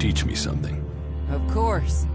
teach me something. Of course.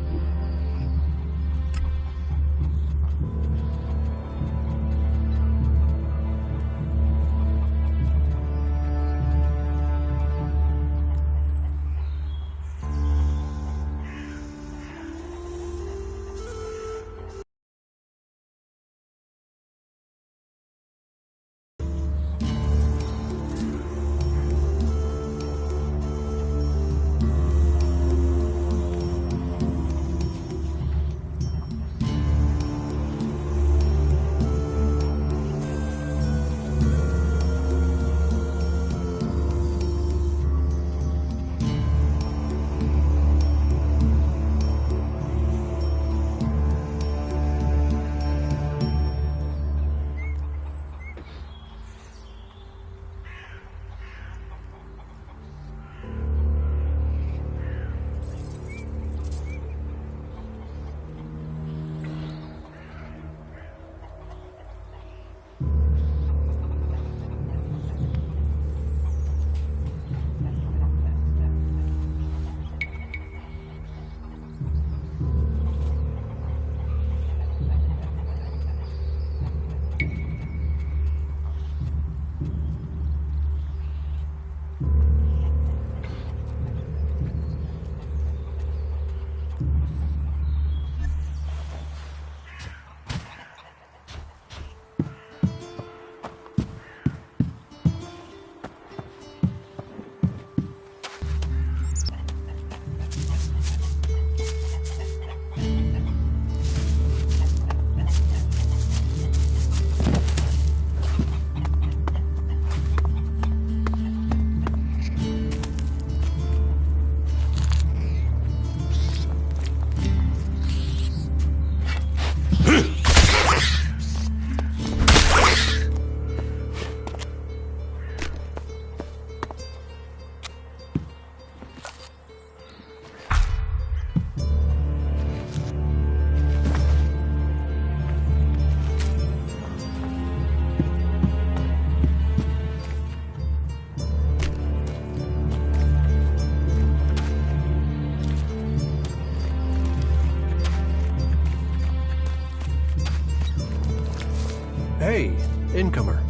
Hey, incomer.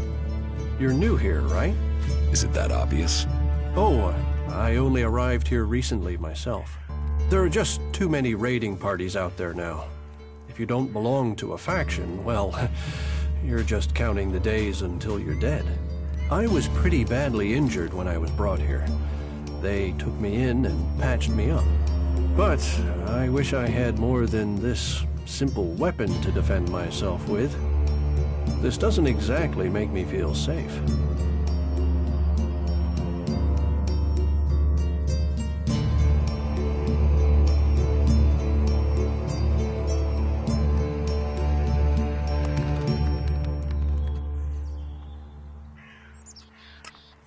You're new here, right? Is it that obvious? Oh, I only arrived here recently myself. There are just too many raiding parties out there now. If you don't belong to a faction, well, you're just counting the days until you're dead. I was pretty badly injured when I was brought here. They took me in and patched me up. But I wish I had more than this simple weapon to defend myself with. This doesn't exactly make me feel safe.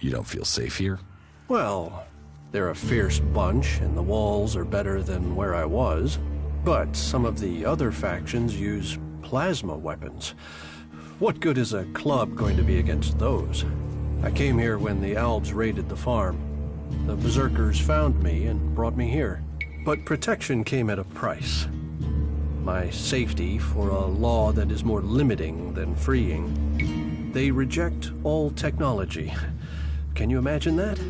You don't feel safe here? Well, they're a fierce bunch, and the walls are better than where I was. But some of the other factions use plasma weapons. What good is a club going to be against those? I came here when the Albs raided the farm. The Berserkers found me and brought me here. But protection came at a price. My safety for a law that is more limiting than freeing. They reject all technology. Can you imagine that?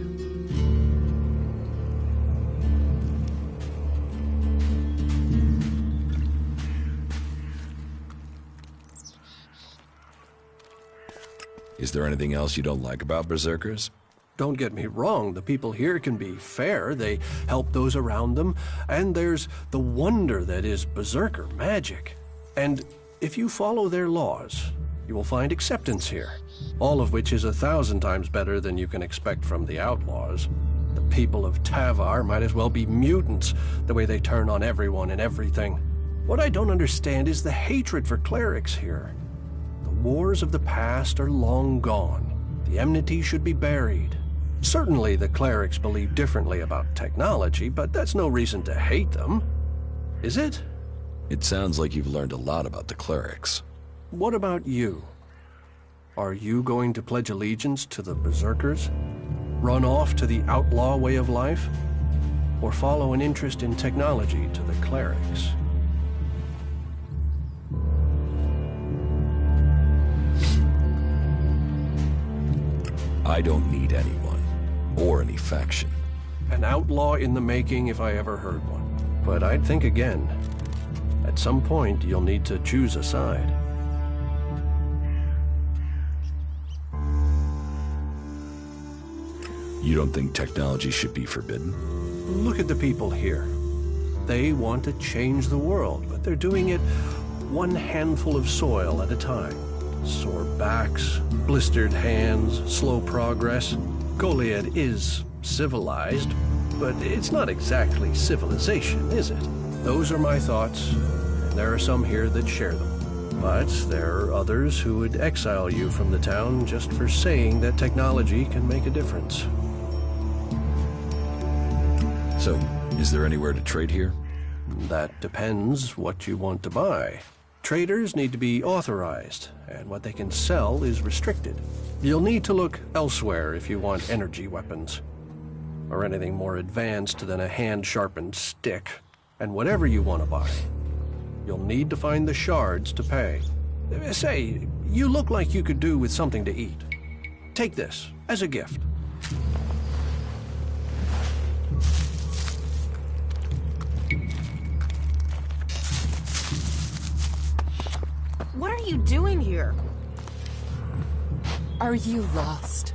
Is there anything else you don't like about Berserkers? Don't get me wrong, the people here can be fair, they help those around them, and there's the wonder that is Berserker magic. And if you follow their laws, you will find acceptance here, all of which is 1,000 times better than you can expect from the outlaws. The people of Tavar might as well be mutants, the way they turn on everyone and everything. What I don't understand is the hatred for clerics here. The wars of the past are long gone. The enmity should be buried. Certainly the clerics believe differently about technology, but that's no reason to hate them. Is it? It sounds like you've learned a lot about the clerics. What about you? Are you going to pledge allegiance to the Berserkers? Run off to the outlaw way of life? or follow an interest in technology to the clerics. I don't need anyone, or any faction. An outlaw in the making if I ever heard one. But I'd think again. At some point, you'll need to choose a side. You don't think technology should be forbidden? Look at the people here. They want to change the world, but they're doing it one handful of soil at a time. Sore backs, blistered hands, slow progress. Goliad is civilized, but it's not exactly civilization, is it? Those are my thoughts, and there are some here that share them. But there are others who would exile you from the town just for saying that technology can make a difference. So, is there anywhere to trade here? That depends what you want to buy. Traders need to be authorized, and what they can sell is restricted. You'll need to look elsewhere if you want energy weapons, or anything more advanced than a hand-sharpened stick. And whatever you want to buy, you'll need to find the shards to pay. Say, you look like you could do with something to eat. Take this as a gift. What are you doing here? Are you lost?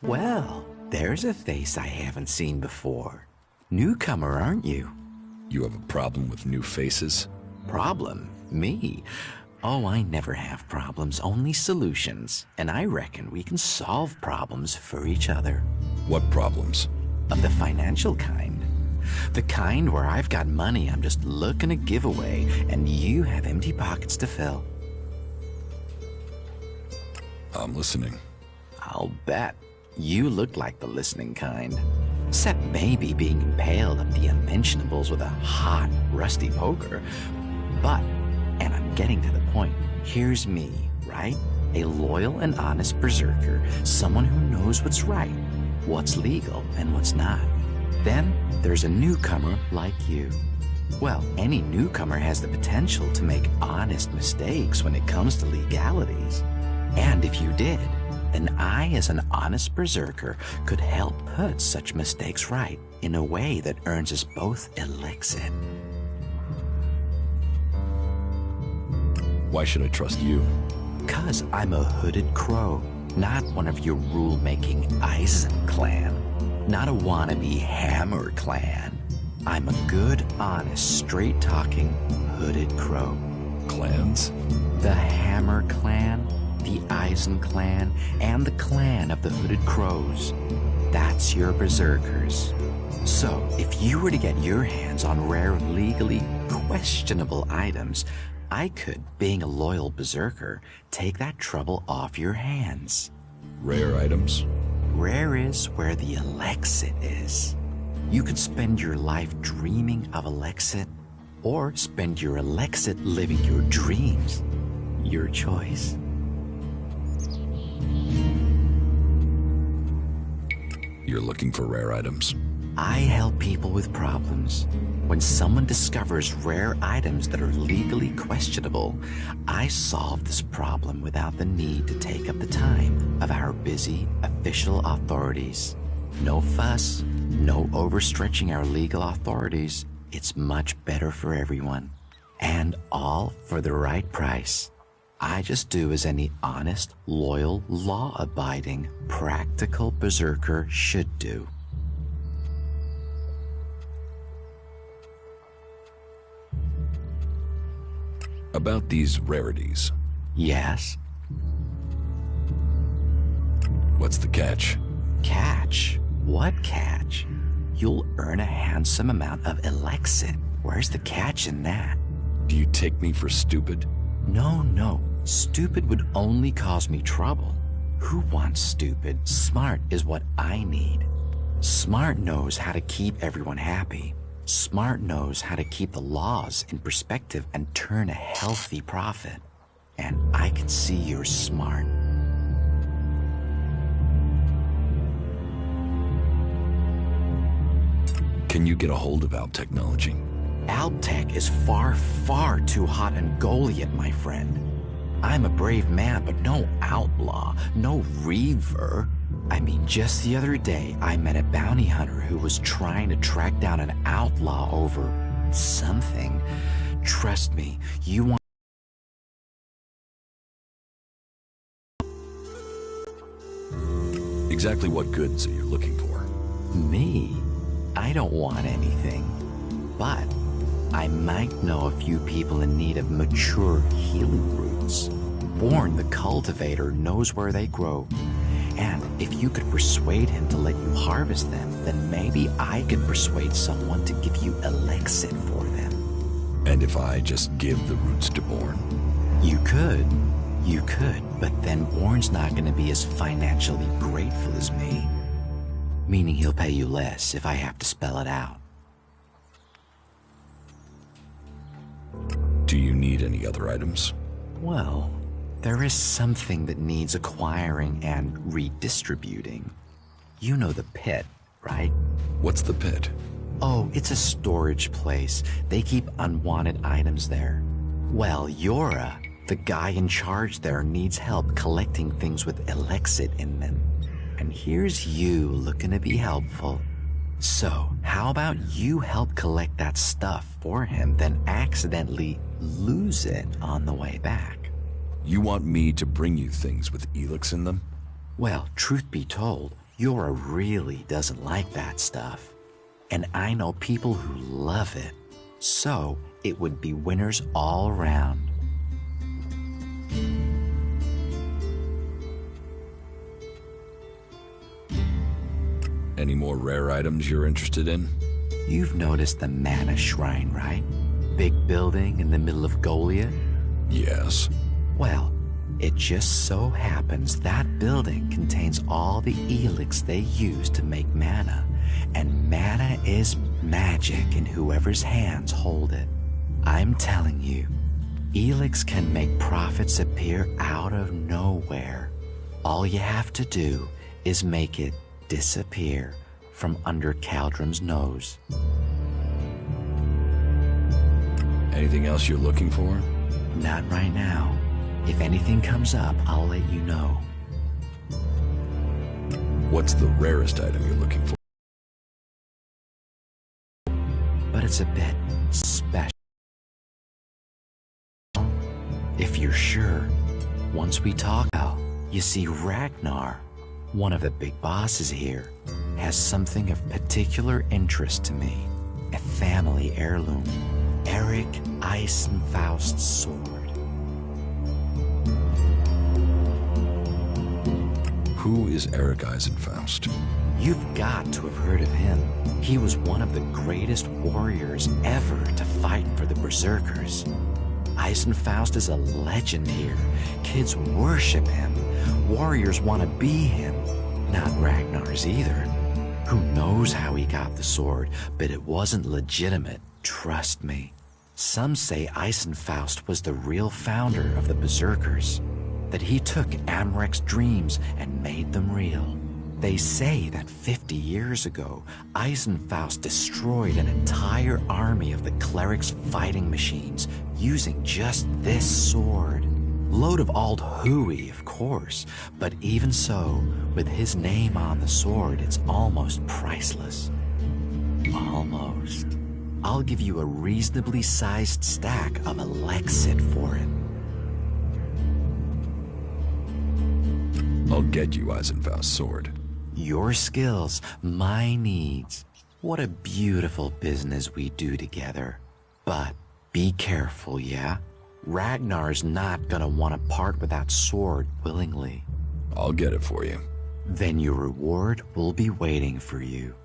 Well, there's a face I haven't seen before. Newcomer, aren't you? You have a problem with new faces? Problem? Me? Oh, I never have problems, only solutions. And I reckon we can solve problems for each other. What problems? Of the financial kind. The kind where I've got money I'm just looking to give away, and you have empty pockets to fill. I'm listening. I'll bet. You look like the listening kind. Except maybe being impaled up the unmentionables with a hot, rusty poker. But, and I'm getting to the point, here's me, right? A loyal and honest berserker, someone who knows what's right, what's legal and what's not. Then there's a newcomer like you. Well, any newcomer has the potential to make honest mistakes when it comes to legalities. And if you did, then I, as an honest berserker, could help put such mistakes right in a way that earns us both elixir. Why should I trust you? 'Cause I'm a hooded crow, not one of your rule-making Eisen clan, not a wannabe Hammer clan. I'm a good, honest, straight-talking hooded crow. Clans? The Hammer clan, the Eisen clan, and the clan of the Hooded Crows. That's your berserkers. So, if you were to get your hands on rare, legally questionable items, I could, being a loyal berserker, take that trouble off your hands. Rare items? Rare is where the Elexit is. You could spend your life dreaming of Elexit, or spend your Elexit living your dreams. Your choice. You're looking for rare items? I help people with problems. When someone discovers rare items that are legally questionable, I solve this problem without the need to take up the time of our busy official authorities. No fuss, no overstretching our legal authorities. It's much better for everyone. And all for the right price. I just do as any honest, loyal, law-abiding, practical berserker should do. About these rarities. Yes? What's the catch? Catch? What catch? You'll earn a handsome amount of Elexit. Where's the catch in that? Do you take me for stupid? No. Stupid would only cause me trouble. Who wants stupid? Smart is what I need. Smart knows how to keep everyone happy. Smart knows how to keep the laws in perspective and turn a healthy profit. And I can see you're smart. Can you get a hold of Alp technology? Alptech is far, far too hot and Goliath, my friend. I'm a brave man, but no outlaw, no reaver. I mean, just the other day, I met a bounty hunter who was trying to track down an outlaw over something. Trust me, you want... Exactly what goods are you looking for? Me? I don't want anything, but I might know a few people in need of mature healing roots. Born the cultivator knows where they grow, and if you could persuade him to let you harvest them, then maybe I could persuade someone to give you Elexit for them. And if I just give the roots to Born? You could, but then Born's not going to be as financially grateful as me. Meaning he'll pay you less if I have to spell it out. Do you need any other items? Well, there is something that needs acquiring and redistributing. You know the pit, right? What's the pit? Oh, it's a storage place. They keep unwanted items there. Well, Yora, the guy in charge there, needs help collecting things with Elexit in them. And here's you looking to be helpful. So, how about you help collect that stuff for him, then accidentally lose it on the way back? You want me to bring you things with Elix in them? Well, truth be told, Yora really doesn't like that stuff. And I know people who love it. So, it would be winners all around. Any more rare items you're interested in? You've noticed the Mana Shrine, right? Big building in the middle of Goliath? Yes. Well, it just so happens that building contains all the Elix they use to make mana. And mana is magic in whoever's hands hold it. I'm telling you, Elix can make profits appear out of nowhere. All you have to do is make it disappear from under Caldrum's nose. Anything else you're looking for? Not right now. If anything comes up, I'll let you know. What's the rarest item you're looking for? But it's a bit special. If you're sure, once we talk, you see Ragnar, one of the big bosses here, has something of particular interest to me. A family heirloom. Eric Eisenfaust's sword. Who is Eric Eisenfaust? You've got to have heard of him. He was one of the greatest warriors ever to fight for the Berserkers. Eisenfaust is a legend here. Kids worship him. Warriors want to be him. Not Ragnar's either. Who knows how he got the sword, but it wasn't legitimate, trust me. Some say Eisenfaust was the real founder of the Berserkers, that he took Amrek's dreams and made them real. They say that 50 years ago, Eisenfaust destroyed an entire army of the clerics' fighting machines using just this sword. Load of old hooey, of course, but even so, with his name on the sword, it's almost priceless. Almost. I'll give you a reasonably sized stack of Alexit for it. I'll get you Eisenfaust's sword. Your skills, my needs. What a beautiful business we do together. But be careful, yeah? Ragnar's not gonna want to part with that sword willingly. I'll get it for you. Then your reward will be waiting for you.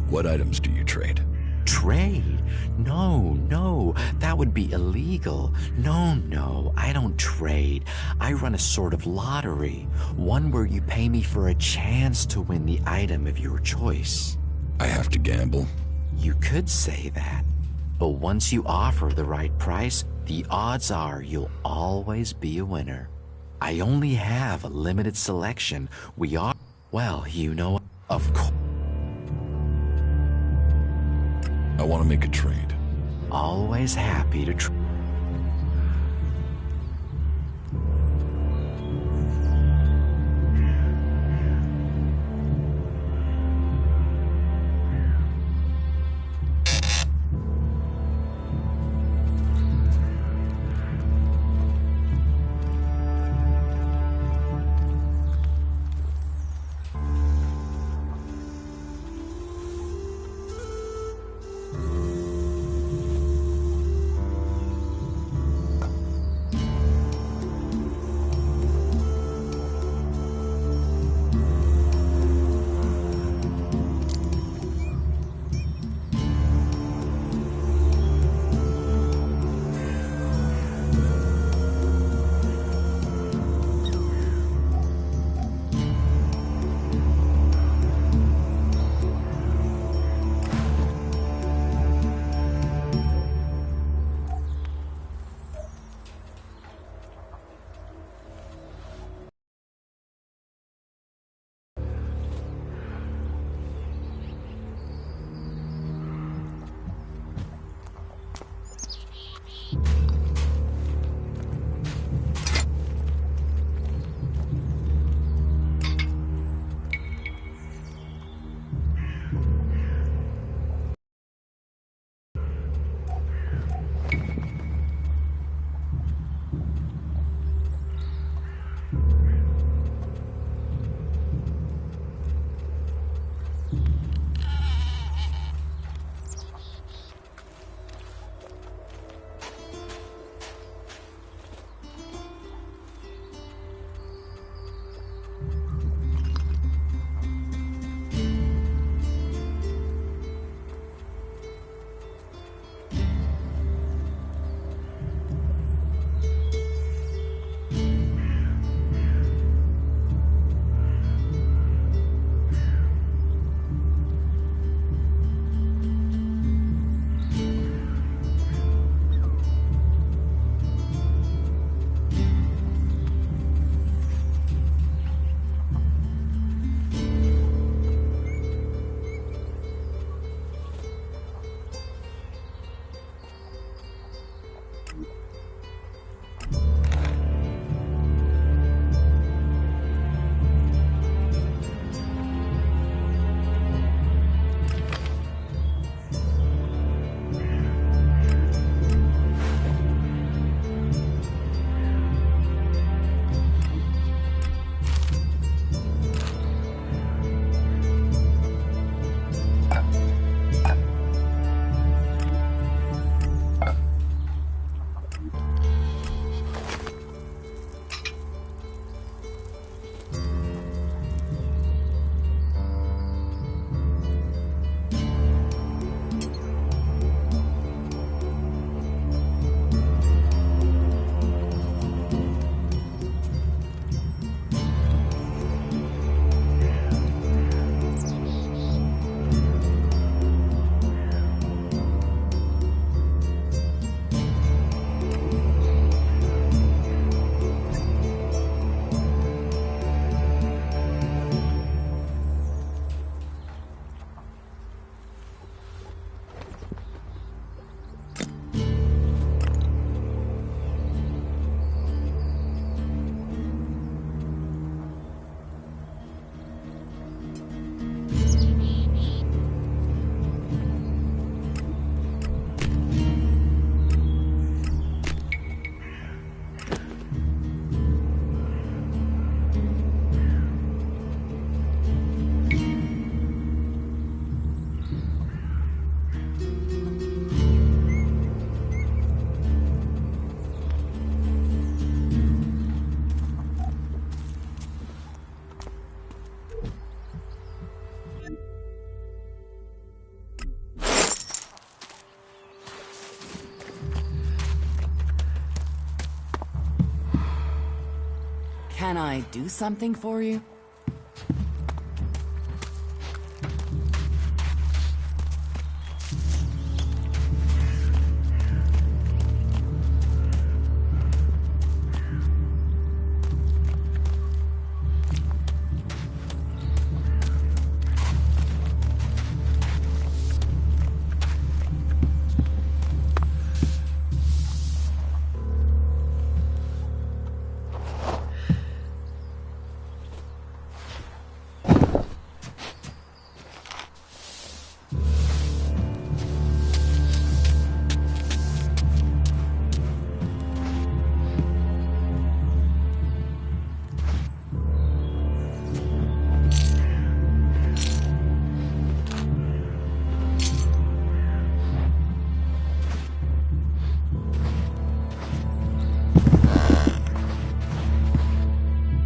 What items do you trade? Trade? No, that would be illegal. No, I don't trade. I run a sort of lottery, one where you pay me for a chance to win the item of your choice. I have to gamble. You could say that, but once you offer the right price, the odds are you'll always be a winner. I only have a limited selection. Well, you know, of course. I want to make a trade. Always happy to Can I do something for you?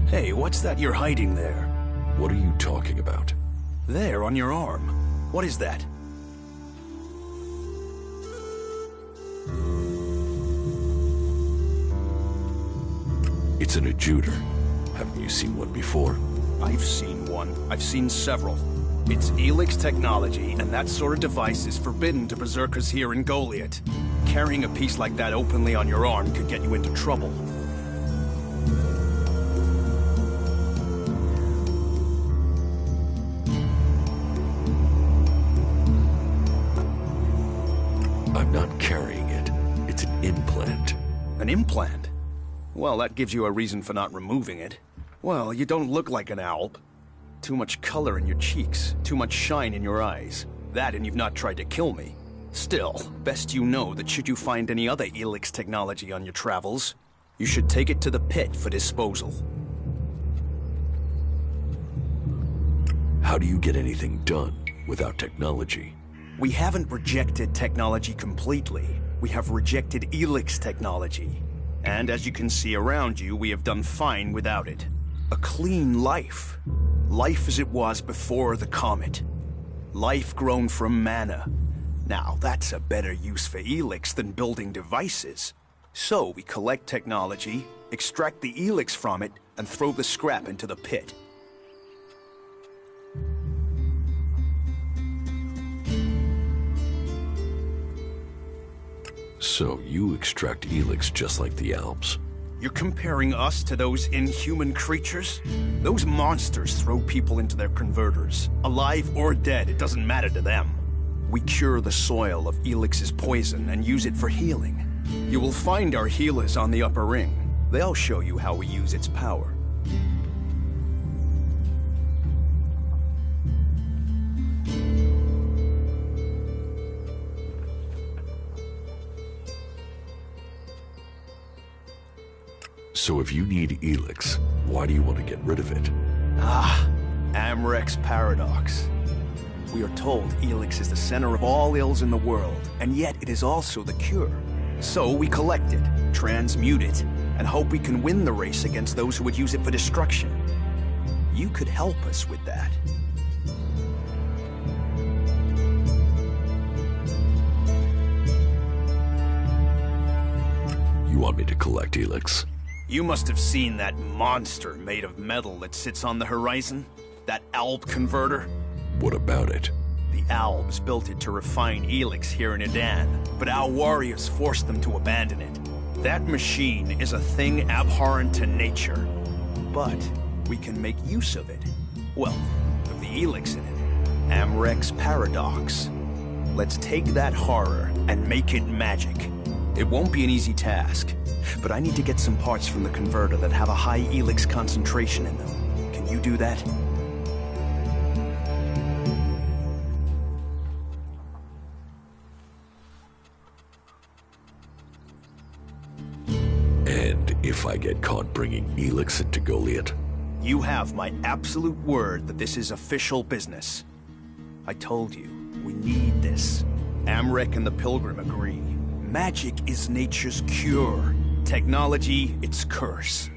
Hey, what's that you're hiding there? What are you talking about? There, on your arm. What is that? It's an Ejuder. Haven't you seen one before? I've seen one. I've seen several. It's Elix technology, and that sort of device is forbidden to Berserkers here in Goliath. Carrying a piece like that openly on your arm could get you into trouble. I'm not carrying it. It's an implant. An implant? Well, that gives you a reason for not removing it. Well, you don't look like an owl. Too much color in your cheeks, too much shine in your eyes. That and you've not tried to kill me. Still, best you know that should you find any other Elix technology on your travels, you should take it to the pit for disposal. How do you get anything done without technology? We haven't rejected technology completely. We have rejected Elix technology. And as you can see around you, we have done fine without it. A clean life. Life as it was before the comet. Life grown from mana. Now, that's a better use for Elix than building devices. So we collect technology, extract the Elix from it, and throw the scrap into the pit. So you extract Elix just like the Alps? You're comparing us to those inhuman creatures? Those monsters throw people into their converters. Alive or dead, it doesn't matter to them. We cure the soil of Elix's poison and use it for healing. You will find our healers on the upper ring. They'll show you how we use its power. So if you need Elix, why do you want to get rid of it? Amrek's paradox. We are told Elix is the center of all ills in the world, and yet it is also the cure. So we collect it, transmute it, and hope we can win the race against those who would use it for destruction. You could help us with that. You want me to collect Elix? You must have seen that monster made of metal that sits on the horizon? That Alb converter? What about it? The Albs built it to refine Elix here in Edan, but our warriors forced them to abandon it. That machine is a thing abhorrent to nature, but we can make use of it. Well, of the Elix in it. Amrek's paradox. Let's take that horror and make it magic. It won't be an easy task, but I need to get some parts from the converter that have a high Elix concentration in them. Can you do that? And if I get caught bringing Elix into Goliath? You have my absolute word that this is official business. I told you, we need this. Amrek and the Pilgrim agree. Magic is nature's cure. Technology, its curse.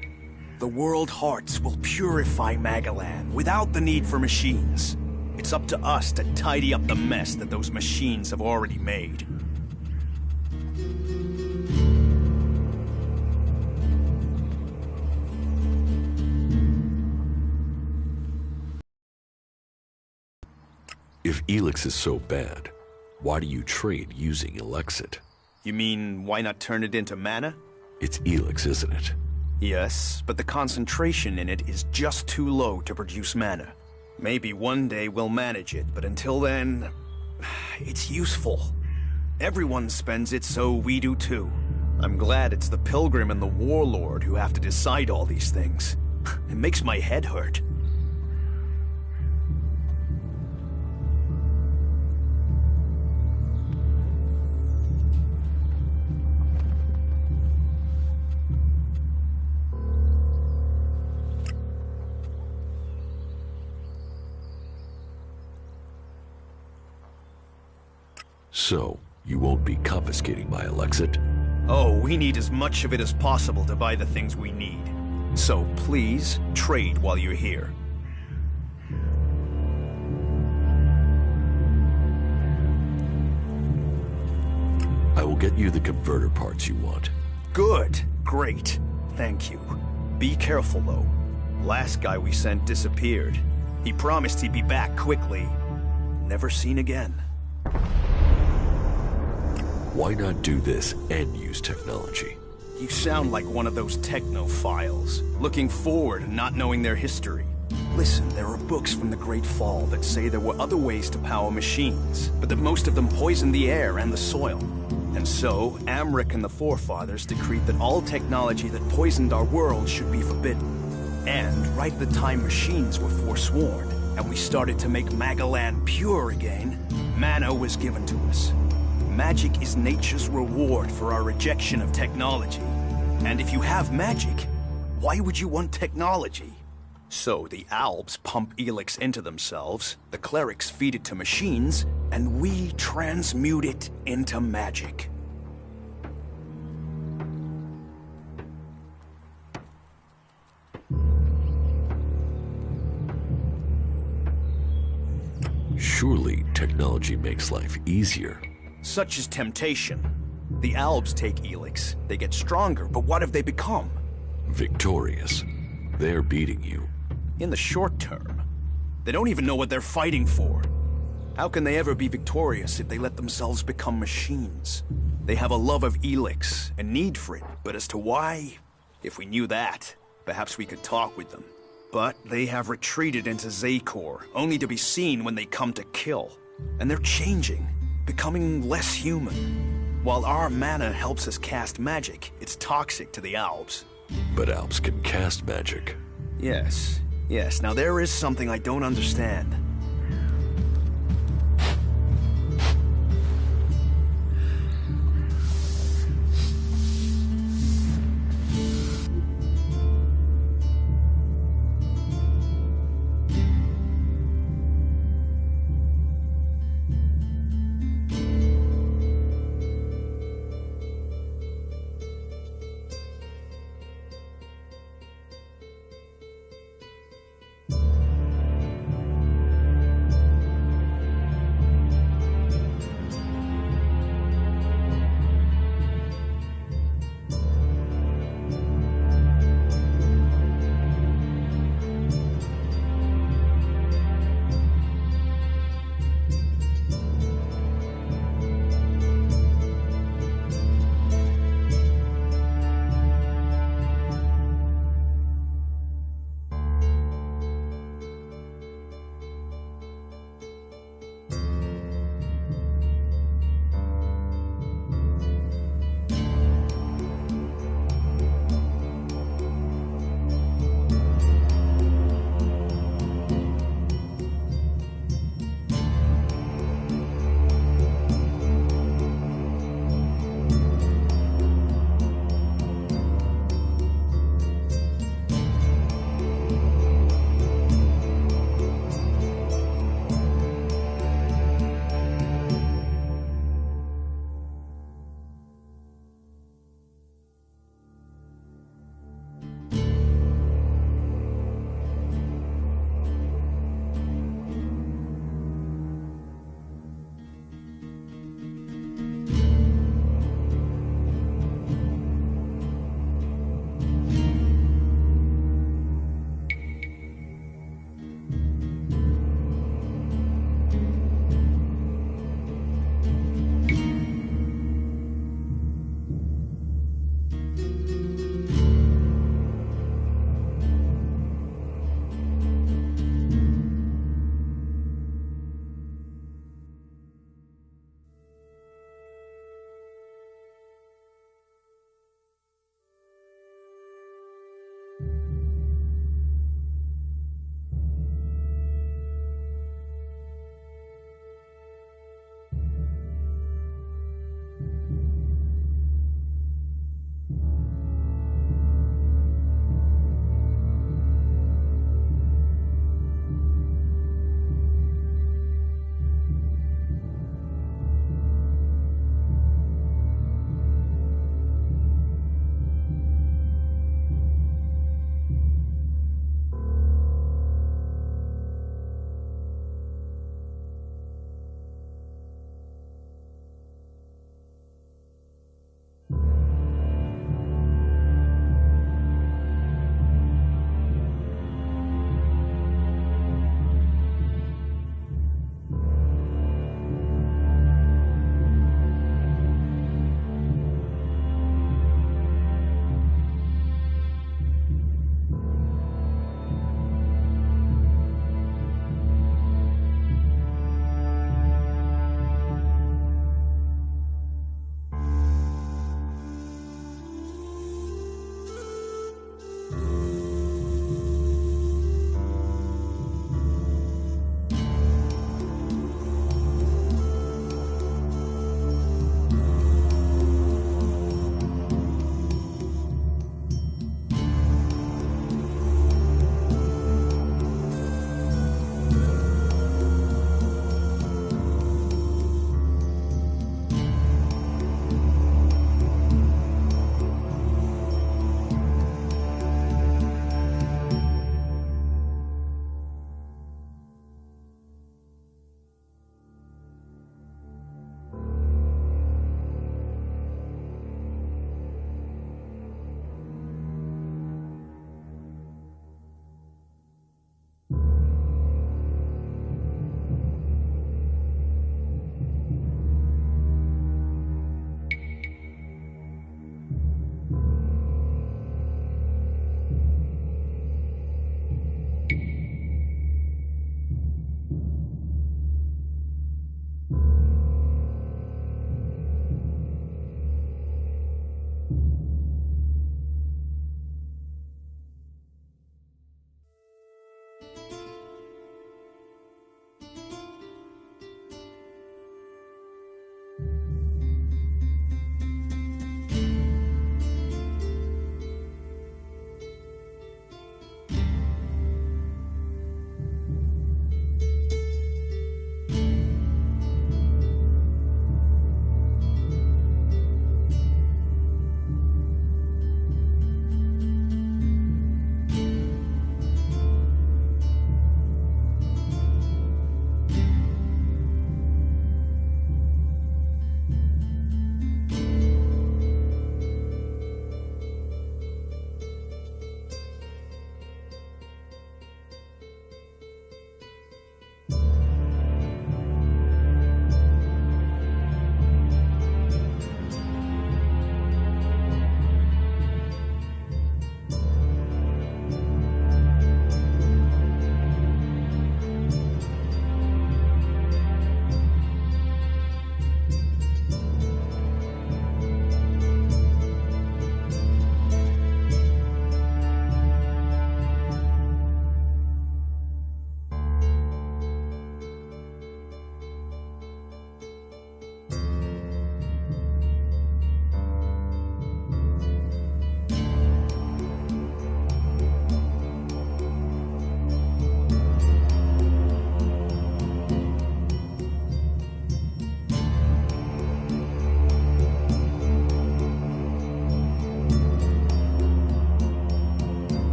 The World Hearts will purify Magalan without the need for machines. It's up to us to tidy up the mess that those machines have already made. If Elix is so bad, why do you trade using Elexit? You mean, why not turn it into mana? It's Elix, isn't it? Yes, but the concentration in it is just too low to produce mana. Maybe one day we'll manage it, but until then, it's useful. Everyone spends it, so we do too. I'm glad it's the Pilgrim and the Warlord who have to decide all these things. It makes my head hurt. So, you won't be confiscating my Elexit? Oh, we need as much of it as possible to buy the things we need. So please, trade while you're here. I will get you the converter parts you want. Good. Great. Thank you. Be careful, though. Last guy we sent disappeared. He promised he'd be back quickly. Never seen again. Why not do this and use technology? You sound like one of those technophiles, looking forward and not knowing their history. Listen, there are books from the Great Fall that say there were other ways to power machines, but that most of them poisoned the air and the soil. And so, Amric and the Forefathers decreed that all technology that poisoned our world should be forbidden. And right at the time machines were forsworn, and we started to make Magalan pure again, mana was given to us. Magic is nature's reward for our rejection of technology. And if you have magic, why would you want technology? So the Albs pump Elix into themselves, the clerics feed it to machines, and we transmute it into magic. Surely technology makes life easier. Such is temptation. The Albs take Elix, they get stronger, but what have they become? Victorious. They're beating you. In the short term. They don't even know what they're fighting for. How can they ever be victorious if they let themselves become machines? They have a love of Elix, a need for it, but as to why, if we knew that, perhaps we could talk with them. But they have retreated into Zakor, only to be seen when they come to kill. And they're changing, becoming less human. While our mana helps us cast magic, it's toxic to the Albs. But Albs can cast magic. Yes. Now there is something I don't understand.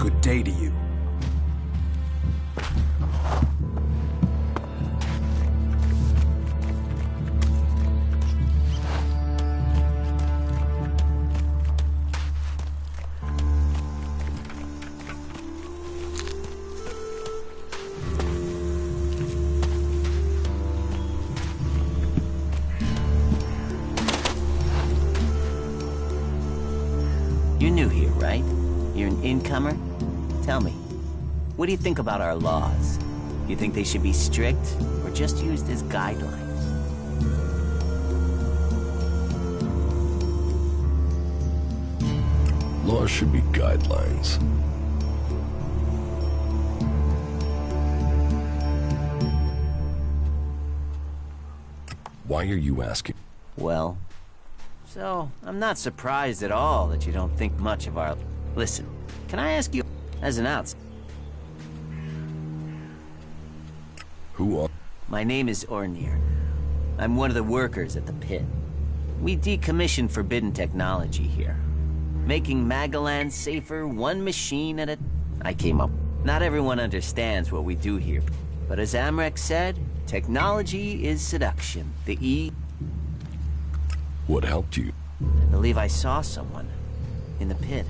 Good day to you. You're new here, right? You're an incomer? Tell me, what do you think about our laws? You think they should be strict, or just used as guidelines? Laws should be guidelines. Why are you asking? Well, so, I'm not surprised at all that you don't think much of our... Listen, can I ask you, as an outsider? Who are... My name is Ornir. I'm one of the workers at the pit. We decommission forbidden technology here. Making Magalan safer, one machine at a... I came up... Not everyone understands what we do here. But as Amrek said, technology is seduction. The E... What helped you? I believe I saw someone. In the pit.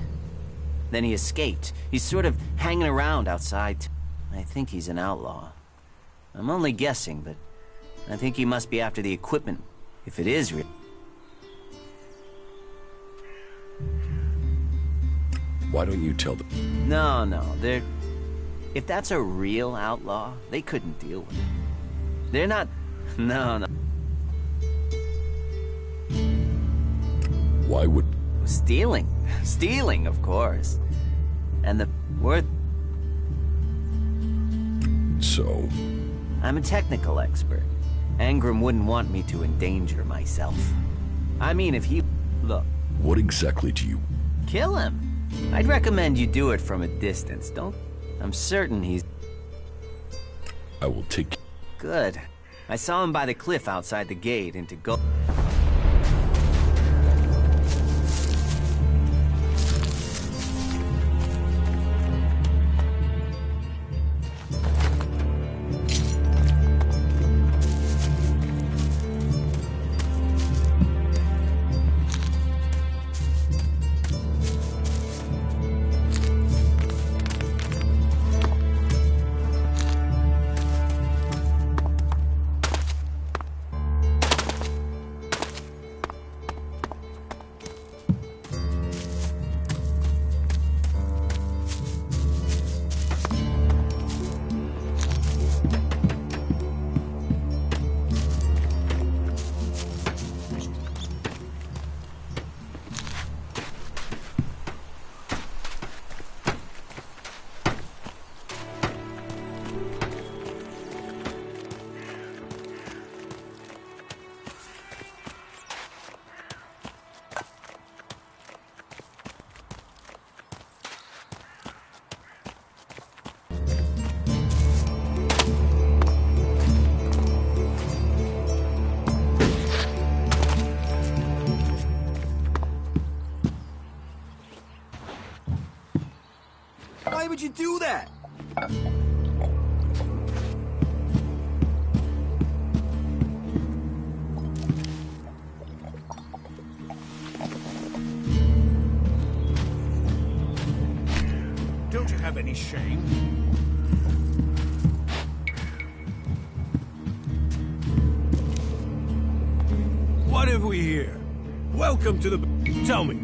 Then he escaped. He's sort of hanging around outside. I think he's an outlaw. I'm only guessing, but... I think he must be after the equipment. If it is real... Why don't you tell them? No, they're... If that's a real outlaw, they couldn't deal with it. They're not... No. Why would... Stealing. Stealing, of course. And the worth... So? I'm a technical expert. Angram wouldn't want me to endanger myself. I mean, if he... Look. What exactly do you... Kill him. I'd recommend you do it from a distance, don't... I'm certain he's... I will take... Good. I saw him by the cliff outside the gate into go... Why would you do that? Don't you have any shame? What have we here? Welcome to the... Tell me.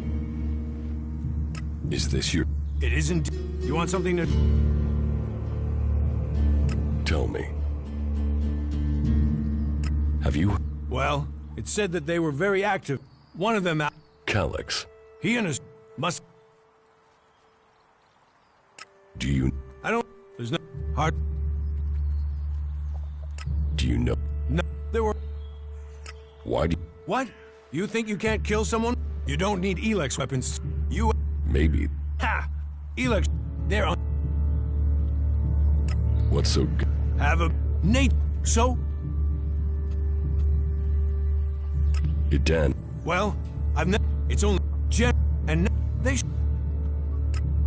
Is this your... It isn't... You want something to... Tell me. Have you... Well, it said that they were very active. One of them... Calyx. He and his... must... Do you... I don't... There's no... Hard... Do you know... No... There were... Why do... What? You think you can't kill someone? You don't need Elex weapons. You... Maybe... Ha! Elex... They're on... What's so good? Have a... Nate... So? Idan. Well, I've never... It's only... Jen... And... They...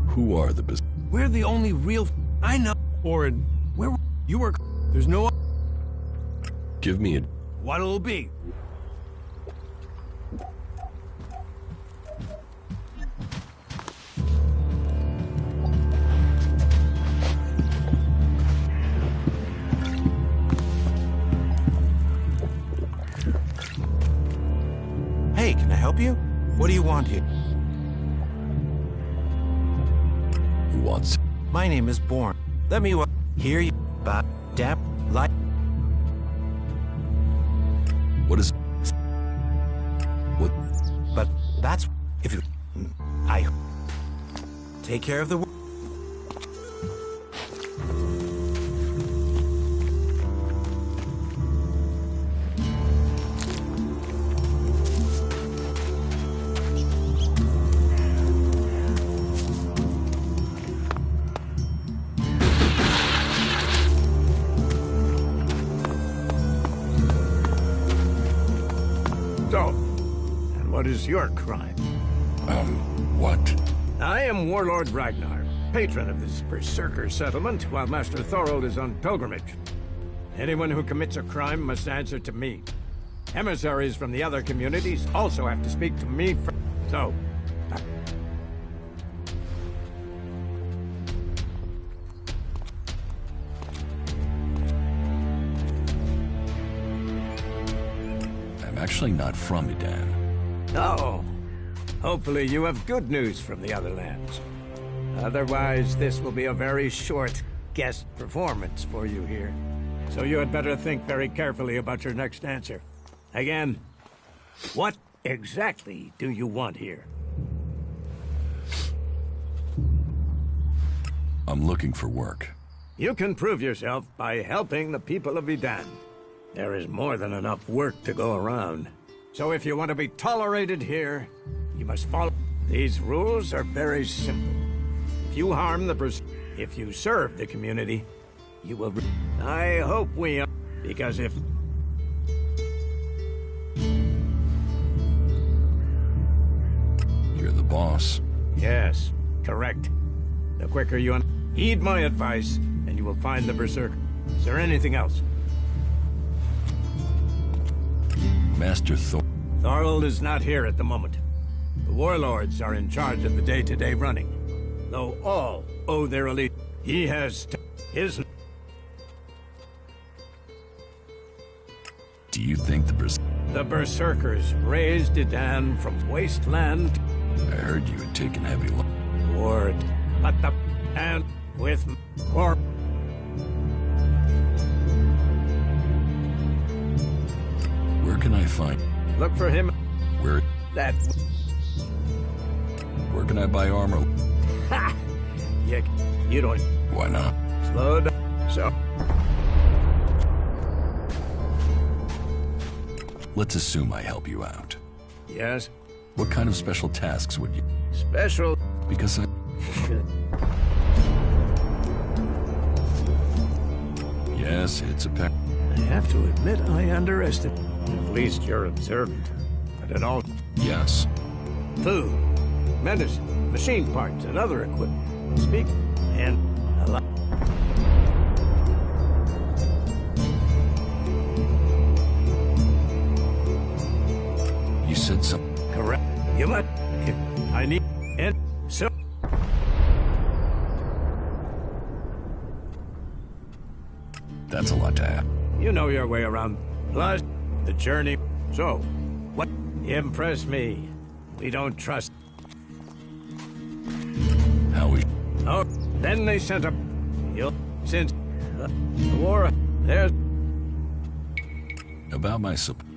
Who are the... We're the only real... I know. Orin, where you were... There's no... Give me a... What it'll be. Hey, can I help you? What do you want here? Who wants... My name is Bourne. Let me hear you about dap like. What is... What... But that's if you. I take care of the. So, and what is your crime? What? I am Warlord Ragnar, patron of this Berserker settlement, while Master Thorold is on pilgrimage. Anyone who commits a crime must answer to me. Emissaries from the other communities also have to speak to me first. So, I'm actually not from Edan. oh, hopefully you have good news from the other lands. Otherwise, this will be a very short guest performance for you here. So you had better think very carefully about your next answer. Again, what exactly do you want here? I'm looking for work. You can prove yourself by helping the people of Edan. There is more than enough work to go around. So if you want to be tolerated here, you must follow. These rules are very simple. If you harm the if you serve the community, you will... I hope we are, because if... You're the boss. Yes, correct. The quicker you heed my advice, and you will find the Berserker. Is there anything else? Master Thorold is not here at the moment. The warlords are in charge of the day-to-day running, though all owe their allegiance. He has his... Do you think The Berserkers raised Edan from wasteland... I heard you had taken heavy Ward, but the... and with... or... Where can I find... Look for him... Where... That... Where can I buy armor? Ha! You don't... Why not? Slow down. So... Let's assume I help you out. Yes? What kind of special tasks would you... Special... Because I... Yes, it's a pet. I have to admit I underestimate. At least you're observant. But at all... Yes. Food, medicine, machine parts, and other equipment. Speak, and a lot. You said something. Correct. You might... I need... And so... That's a lot to have. You know your way around. Plus, the journey. So, what impressed me? We don't trust. How we... Oh, then they sent a... Since the war, there's... About my supply.